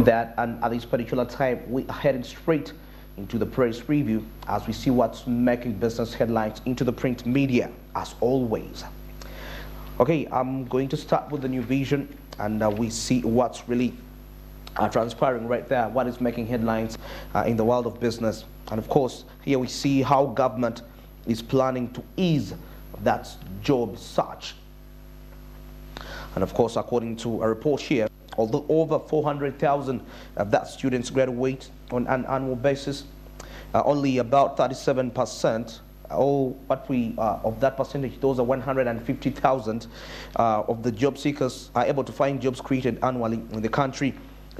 that, and at this particular time we are heading straight into the press review as we see what's making business headlines into the print media as always. Okay, I'm going to start with the New Vision, and we see what's really transpiring right there, what is making headlines in the world of business. And of course, here we see how government is planning to ease that job search. And of course, according to a report here, although over 400,000 of that students graduate on an annual basis, only about 37%, of that percentage, those are 150,000 of the job seekers are able to find jobs created annually in the country.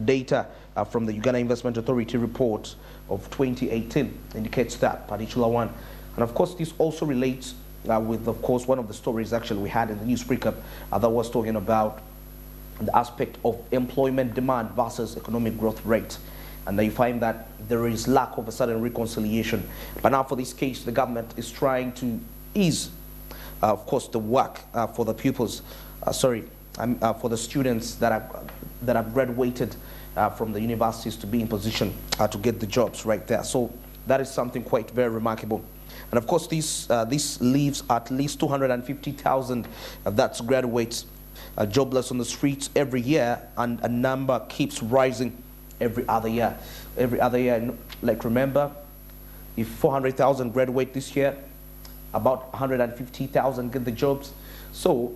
Data from the Uganda Investment Authority report of 2018 indicates that particular one. And of course, this also relates with, of course, one of the stories actually we had in the news recap that was talking about the aspect of employment demand versus economic growth rate. And you find that there is lack of a certain reconciliation. But now for this case, the government is trying to ease, of course, the work for the pupils, for the students that have graduated from the universities to be in position to get the jobs right there. So that is something quite very remarkable. And of course, this leaves at least 250,000 that's graduates jobless on the streets every year, and a number keeps rising every other year. Every other year, like remember, if 400,000 graduate this year, about 150,000 get the jobs. So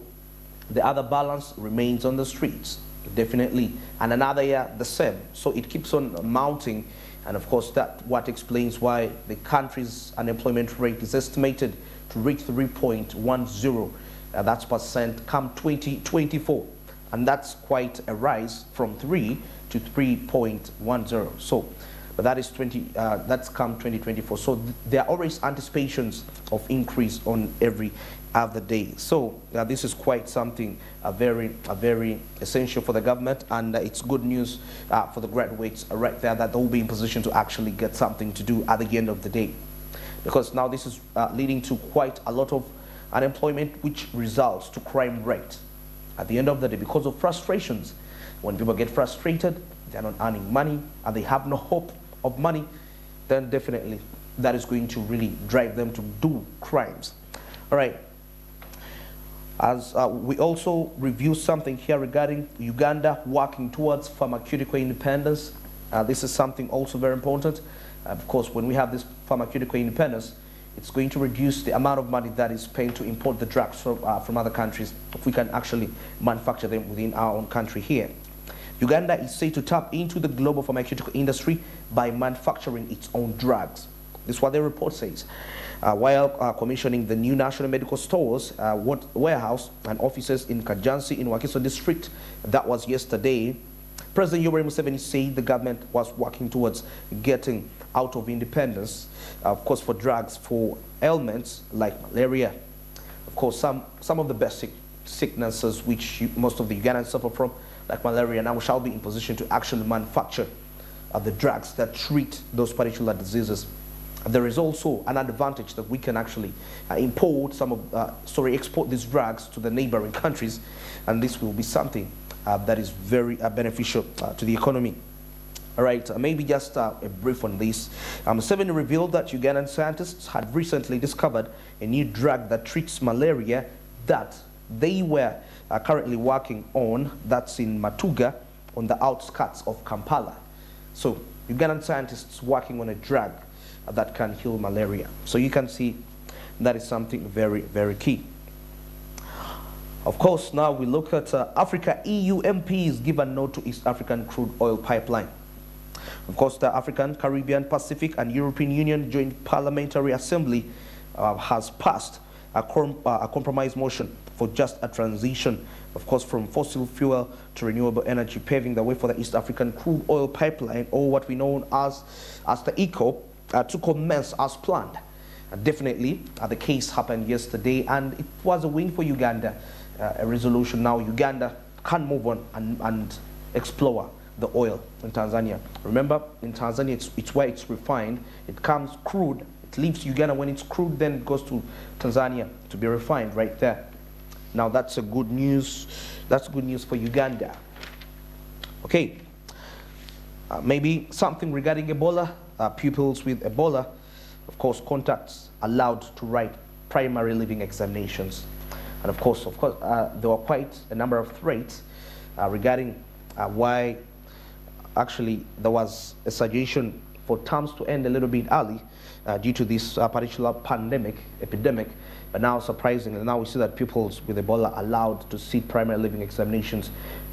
the other balance remains on the streets, definitely. And another year, the same. So it keeps on mounting. And of course, that's what explains why the country's unemployment rate is estimated to reach 3.10. That's percent come 2024. And that's quite a rise from 3 to 3.10. So, but that is that's come 2024. So there are always anticipations of increase on every other day. So this is quite something very essential for the government, and it's good news for the graduates right there that they'll be in position to actually get something to do at the end of the day, because now this is leading to quite a lot of unemployment, which results to crime rate at the end of the day because of frustrations. When people get frustrated, they're not earning money and they have no hope of money, then definitely that is going to really drive them to do crimes. All right. As we also review something here regarding Uganda working towards pharmaceutical independence. This is something also very important. Of course, when we have this pharmaceutical independence, it's going to reduce the amount of money that is paid to import the drugs from other countries if we can actually manufacture them within our own country here. Uganda is said to tap into the global pharmaceutical industry by manufacturing its own drugs. This is what the report says. While commissioning the new national medical stores, warehouse and offices in Kajansi in Wakiso district, that was yesterday, President Yoweri Museveni said the government was working towards getting out of independence, of course, for drugs for ailments like malaria. Of course, some of the basic sicknesses which most of the Ugandans suffer from, like malaria, now we shall be in position to actually manufacture the drugs that treat those particular diseases. There is also an advantage that we can actually export these drugs to the neighboring countries, and this will be something that is very beneficial to the economy. All right, maybe just a brief on this. Museveni revealed that Ugandan scientists had recently discovered a new drug that treats malaria that they were currently working on. That's in Matuga, on the outskirts of Kampala. So Ugandan scientists working on a drug that can heal malaria. So you can see that is something very key. Of course, now we look at Africa. EU MPs give a no to East African crude oil pipeline. Of course, the African, Caribbean, Pacific and European Union Joint Parliamentary Assembly has passed a compromise motion for just a transition, of course, from fossil fuel to renewable energy, paving the way for the East African crude oil pipeline, or what we know as the ECO, to commence as planned. Definitely, the case happened yesterday, and it was a win for Uganda. A resolution now, Uganda can move on and explore the oil in Tanzania. Remember, in Tanzania, it's where it's refined. It comes crude. It leaves Uganda when it's crude, then it goes to Tanzania to be refined right there. Now that's a good news. That's good news for Uganda. Okay. Maybe something regarding Ebola. Pupils with Ebola, of course, contacts allowed to write primary living examinations. And of course, there were quite a number of threats regarding why actually there was a suggestion for terms to end a little bit early due to this particular epidemic. But now, surprisingly, now we see that pupils with Ebola are allowed to sit primary living examinations.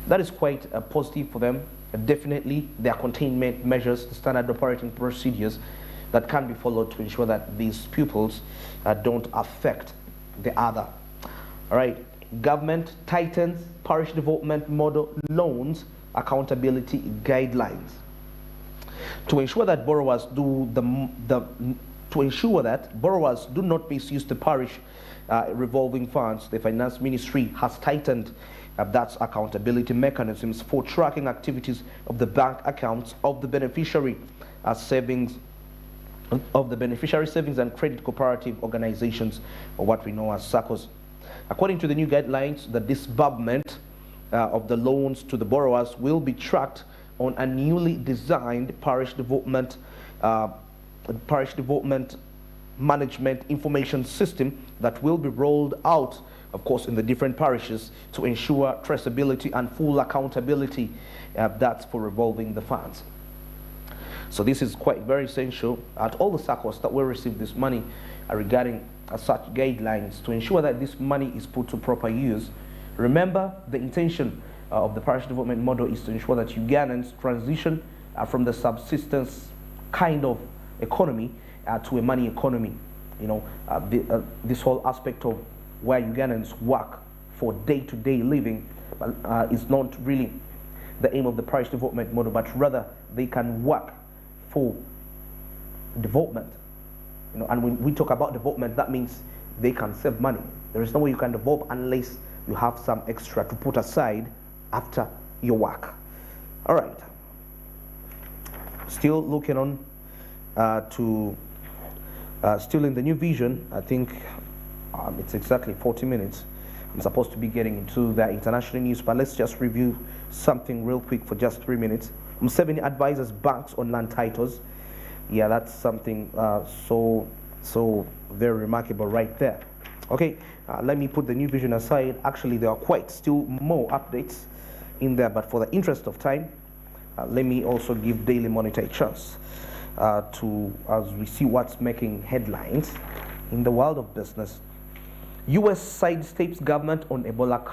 That is quite positive for them. Definitely, there are containment measures, the standard operating procedures that can be followed to ensure that these pupils don't affect the other. All right, government tightens parish development model loans accountability guidelines to ensure that borrowers do not misuse the parish revolving funds. The Finance Ministry has tightened that's accountability mechanisms for tracking activities of the bank accounts of the beneficiary savings and credit cooperative organizations, or what we know as SACCOs. According to the new guidelines, the disbursement of the loans to the borrowers will be tracked on a newly designed parish development management information system that will be rolled out, of course, in the different parishes to ensure traceability and full accountability. That's for revolving the funds. So this is quite very essential at all the SACCOs that will receive this money regarding such guidelines to ensure that this money is put to proper use. Remember, the intention of the parish development model is to ensure that Ugandans transition from the subsistence kind of economy to a money economy. You know, this whole aspect of where Ugandans work for day-to-day living is not really the aim of the parish development model, but rather they can work for development. You know, and when we talk about development, that means they can save money. There is no way you can develop unless you have some extra to put aside after your work. All right. Still looking on still in the new vision. I think it's exactly 40 minutes. I'm supposed to be getting into the international news, but let's just review something real quick for just 3 minutes. Museveni advises banks on land titles. Yeah, that's something so very remarkable right there. Okay, let me put the new vision aside. Actually, there are quite still more updates in there, but for the interest of time, let me also give Daily Monitor a chance as we see what's making headlines in the world of business. U.S. sidesteps government on Ebola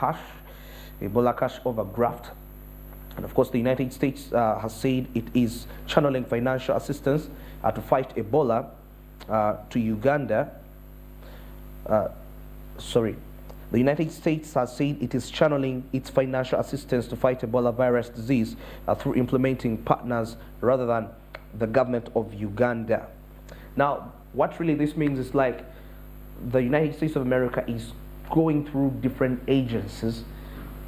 cash overdraft. And of course, the United States has said it is channeling financial assistance to fight Ebola to Uganda. The United States has said it is channeling its financial assistance to fight Ebola virus disease through implementing partners rather than the government of Uganda. Now, what really this means is like the United States of America is going through different agencies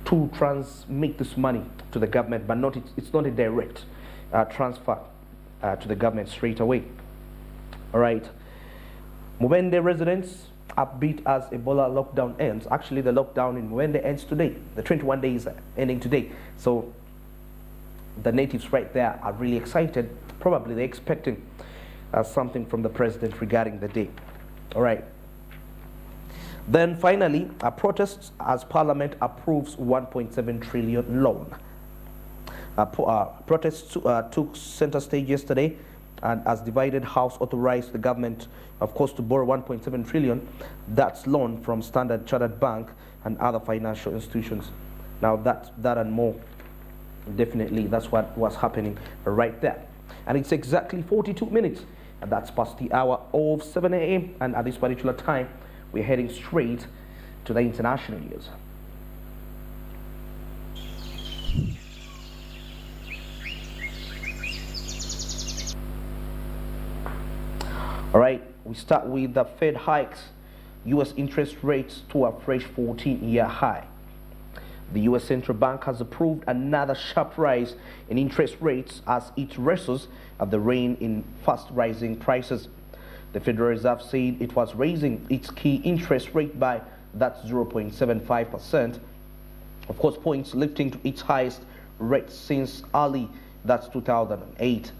to transmit this money to the government, but it's not a direct transfer to the government straight away. All right. Mubende residents upbeat as Ebola lockdown ends. Actually, the lockdown in Mubende ends today. The 21 days are ending today. So the natives right there are really excited. Probably they're expecting something from the president regarding the day. All right. Then finally, protests as Parliament approves 1.7 trillion loan. Protests took center stage yesterday, and as divided House authorized the government, of course, to borrow 1.7 trillion. That's loan from Standard Chartered Bank and other financial institutions. Now that and more, definitely that's what was happening right there. And it's exactly 42 minutes, and that's past the hour of 7 a.m. And at this particular time, we're heading straight to the international news. All right, we start with the Fed hikes U.S. interest rates to a fresh 14-year high. The U.S. Central Bank has approved another sharp rise in interest rates as it wrestles at the rein in fast rising prices. The Federal Reserve said it was raising its key interest rate by that 0.75%, of course, points lifting to its highest rate since early That's 2008.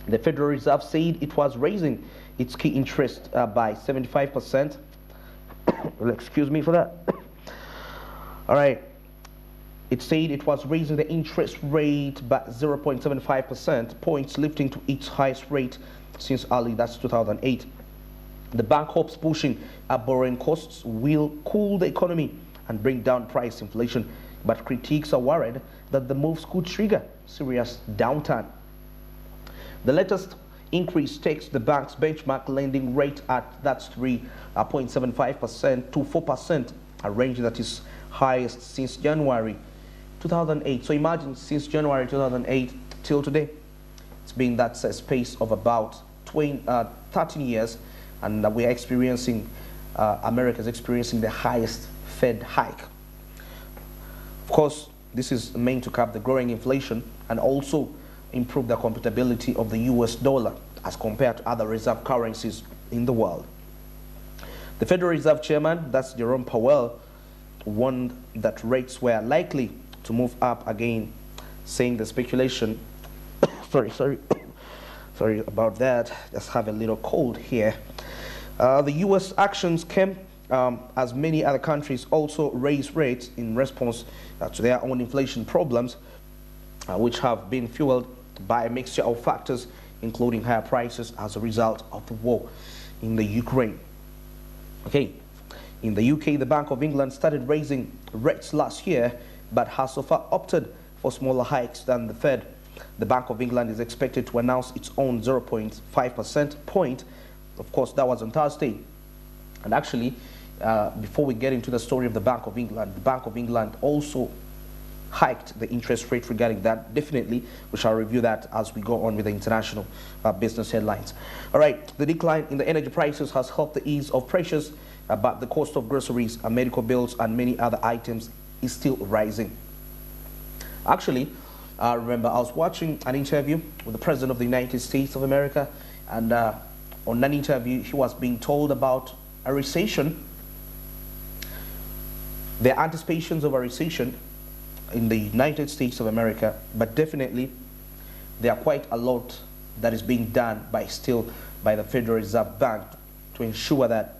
The Federal Reserve said it was raising its key interest by 75%. Well, excuse me for that. All right. It said it was raising the interest rate by 0.75 points, lifting to its highest rate since early, that's 2008. The bank hopes pushing up borrowing costs will cool the economy and bring down price inflation, but critics are worried that the moves could trigger serious downturn. The latest increase takes the bank's benchmark lending rate at that's 3.75% to 4%, a range that is highest since January 2008. So imagine since January 2008 till today, it's been that space of about 13 years, and we are experiencing, America is experiencing the highest Fed hike. Of course, this is meant to cap the growing inflation and also improve the compatibility of the US dollar as compared to other reserve currencies in the world. The Federal Reserve Chairman, that's Jerome Powell, warned that rates were likely to move up again, saying the speculation sorry about that, just have a little cold here. The US actions came as many other countries also raised rates in response to their own inflation problems, which have been fueled by a mixture of factors, including higher prices as a result of the war in the Ukraine. Okay, in the UK, the Bank of England started raising rates last year, but has so far opted for smaller hikes than the Fed. The Bank of England is expected to announce its own 0.5% point. Of course, that was on Thursday. And actually, before we get into the story of the Bank of England also hiked the interest rate regarding that. Definitely, we shall review that as we go on with the international business headlines. All right, the decline in the energy prices has helped the ease of pressures, but the cost of groceries and medical bills and many other items is still rising. Actually, I remember I was watching an interview with the President of the United States of America, and on that interview, he was being told about a recession. There are anticipations of a recession in the United States of America, but definitely there are quite a lot that is being done by the Federal Reserve Bank to ensure that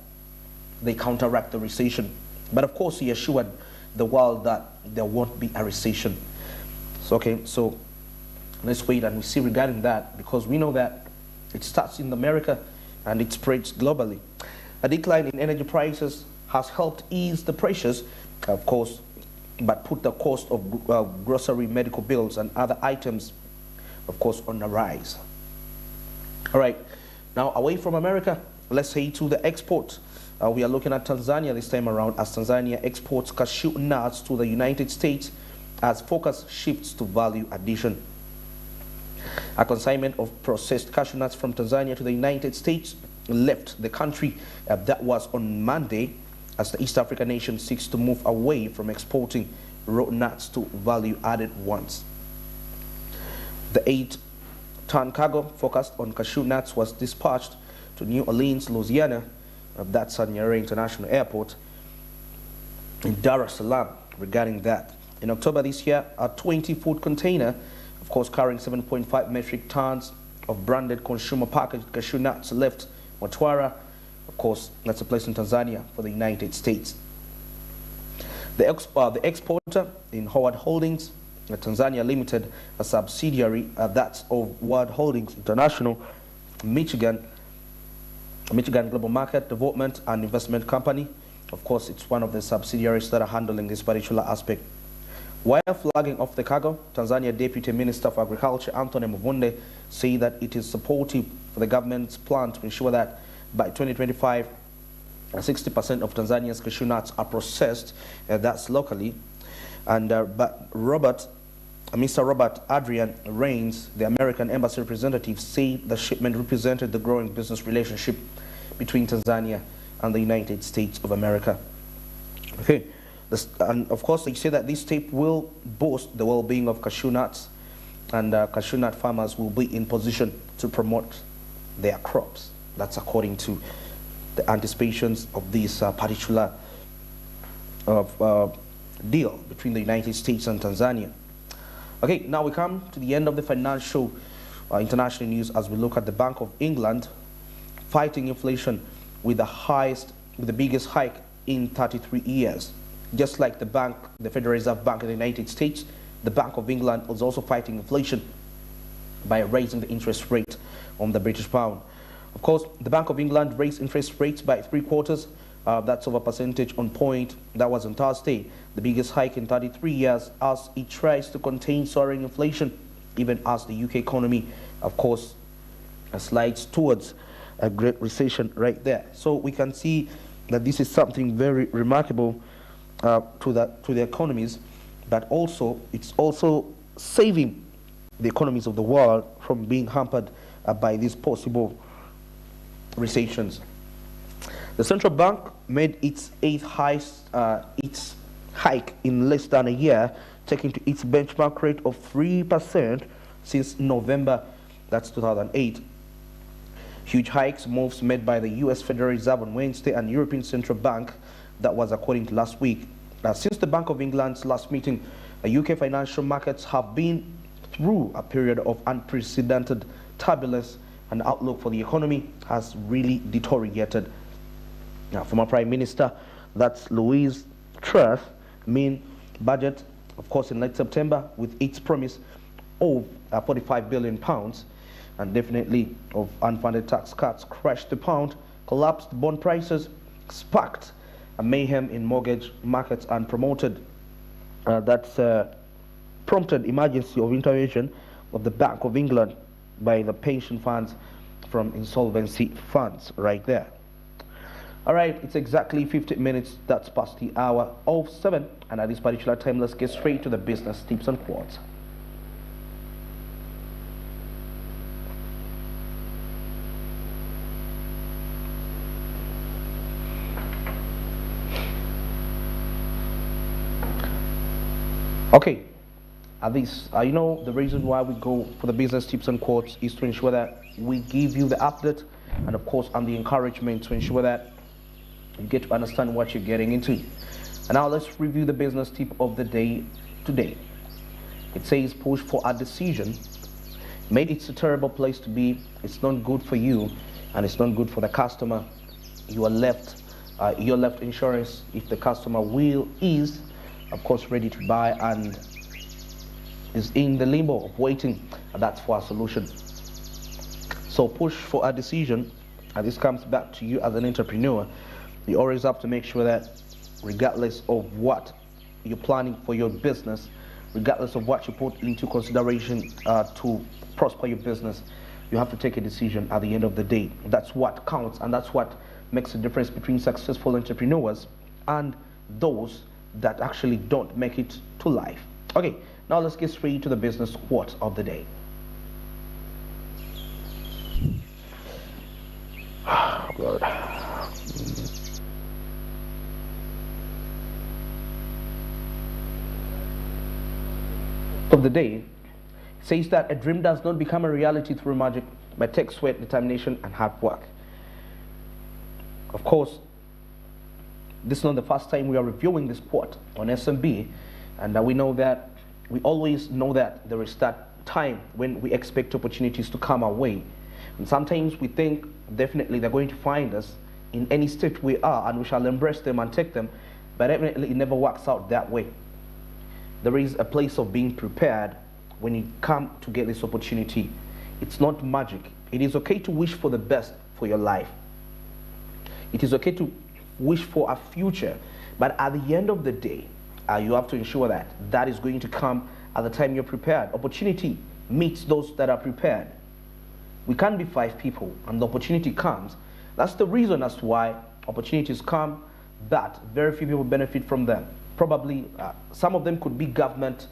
they counteract the recession. But of course, he assured the world that there won't be a recession. So, okay, so let's wait and we see regarding that, because we know that it starts in America and it spreads globally. A decline in energy prices has helped ease the pressures, of course, but put the cost of grocery, medical bills and other items, of course, on the rise. All right, now away from America, let's say to the export. We are looking at Tanzania this time around, as Tanzania exports cashew nuts to the United States as focus shifts to value addition. A consignment of processed cashew nuts from Tanzania to the United States left the country that was on Monday, as the East African nation seeks to move away from exporting raw nuts to value-added ones. The 8-ton cargo focused on cashew nuts was dispatched to New Orleans, Louisiana, that's at Nyerere International Airport in Dar es Salaam. Regarding that, in October this year, a 20-foot container, of course carrying 7.5 metric tons of branded consumer packaged cashew nuts, left Mtwara. Of course, that's a place in Tanzania for the United States. The exporter in Howard Holdings, Tanzania Limited, a subsidiary that's of World Holdings International, Michigan Global Market Development and Investment Company. Of course, it's one of the subsidiaries that are handling this particular aspect. While flagging off the cargo, Tanzania Deputy Minister for Agriculture Anthony Mavunde said that it is supportive for the government's plan to ensure that by 2025, 60% of Tanzania's cashew nuts are processed, that's locally. And but Mr. Robert Adrian Rains, the American embassy representative, said the shipment represented the growing business relationship between Tanzania and the United States of America. Okay, and of course they say that this step will boost the well-being of cashew nuts, and cashew nut farmers will be in position to promote their crops. That's according to the anticipations of this particular deal between the United States and Tanzania. Okay, now we come to the end of the financial international news as we look at the Bank of England fighting inflation with the biggest hike in 33 years. Just like the Federal Reserve Bank in the United States, the Bank of England was also fighting inflation by raising the interest rate on the British pound. Of course, the Bank of England raised interest rates by 3/4. That's over percentage on point. That was on Thursday, the biggest hike in 33 years as it tries to contain soaring inflation, even as the UK economy, of course, slides towards a great recession right there. So we can see that this is something very remarkable to the economies, but also it's also saving the economies of the world from being hampered by these possible recessions. The central bank made its eighth hike in less than a year, taking to its benchmark rate of 3% since November, that's 2008. Huge hikes, moves made by the US Federal Reserve on Wednesday and European Central Bank, that was according to last week. Since the Bank of England's last meeting, UK financial markets have been through a period of unprecedented turbulence, and the outlook for the economy has really deteriorated. Now, former Prime Minister, that's Louise Truss, mean budget, of course, in late September with its promise of £45 billion and definitely of unfunded tax cuts crashed the pound, collapsed bond prices, sparked a mayhem in mortgage markets and prompted emergency of intervention of the Bank of England by the pension funds from insolvency funds right there. All right, it's exactly 50 minutes, that's past the hour of 7, and at this particular time, let's get straight to the business tips and quotes. Okay, you know, the reason why we go for the business tips and quotes is to ensure that we give you the update and, of course, and the encouragement to ensure that you get to understand what you're getting into. And now let's review the business tip of the day today. It says push for a decision. Made it's a terrible place to be. It's not good for you and it's not good for the customer. You are left insurance if the customer is, of course, ready to buy and is in the limbo of waiting, and that's for a solution. So push for a decision, and this comes back to you as an entrepreneur. You always have to make sure that regardless of what you're planning for your business, regardless of what you put into consideration to prosper your business, you have to take a decision at the end of the day. That's what counts, and that's what makes the difference between successful entrepreneurs and those that actually don't make it to life. Okay, now let's get straight to the business quote of the day. Oh, God. Of the day says that a dream does not become a reality through magic, but takes sweat, determination, and hard work. Of course, this is not the first time we are reviewing this quote on SMB, and we always know that there is that time when we expect opportunities to come our way, and sometimes we think definitely they're going to find us in any state we are, and we shall embrace them and take them, but evidently it never works out that way. There is a place of being prepared when you come to get this opportunity. It's not magic. It is okay to wish for the best for your life. It is okay to wish for a future, but at the end of the day, you have to ensure that that is going to come at the time you're prepared. Opportunity meets those that are prepared. We can't be 5 people and the opportunity comes. That's the reason as to why opportunities come, but very few people benefit from them. Probably some of them could be government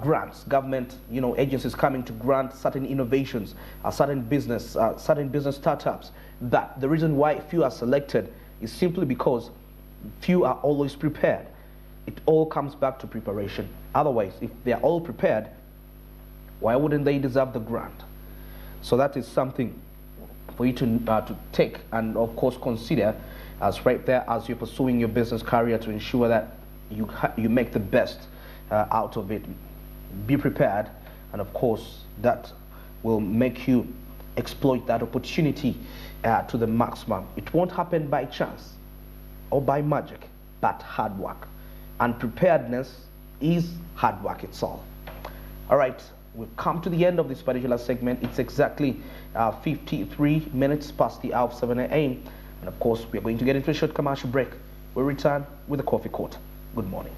grants, government agencies coming to grant certain innovations, certain business startups. But the reason why few are selected is simply because few are always prepared. It all comes back to preparation. Otherwise, if they are all prepared, why wouldn't they deserve the grant? So that is something for you to take and, of course, consider as right there as you're pursuing your business career to ensure that you make the best out of it. be prepared, and of course that will make you exploit that opportunity to the maximum. It won't happen by chance or by magic, but hard work. And preparedness is hard work itself. All right, we've come to the end of this particular segment. It's exactly 53 minutes past the hour of 7 a.m. And of course, we're going to get into a short commercial break. We'll return with the coffee court. Good morning.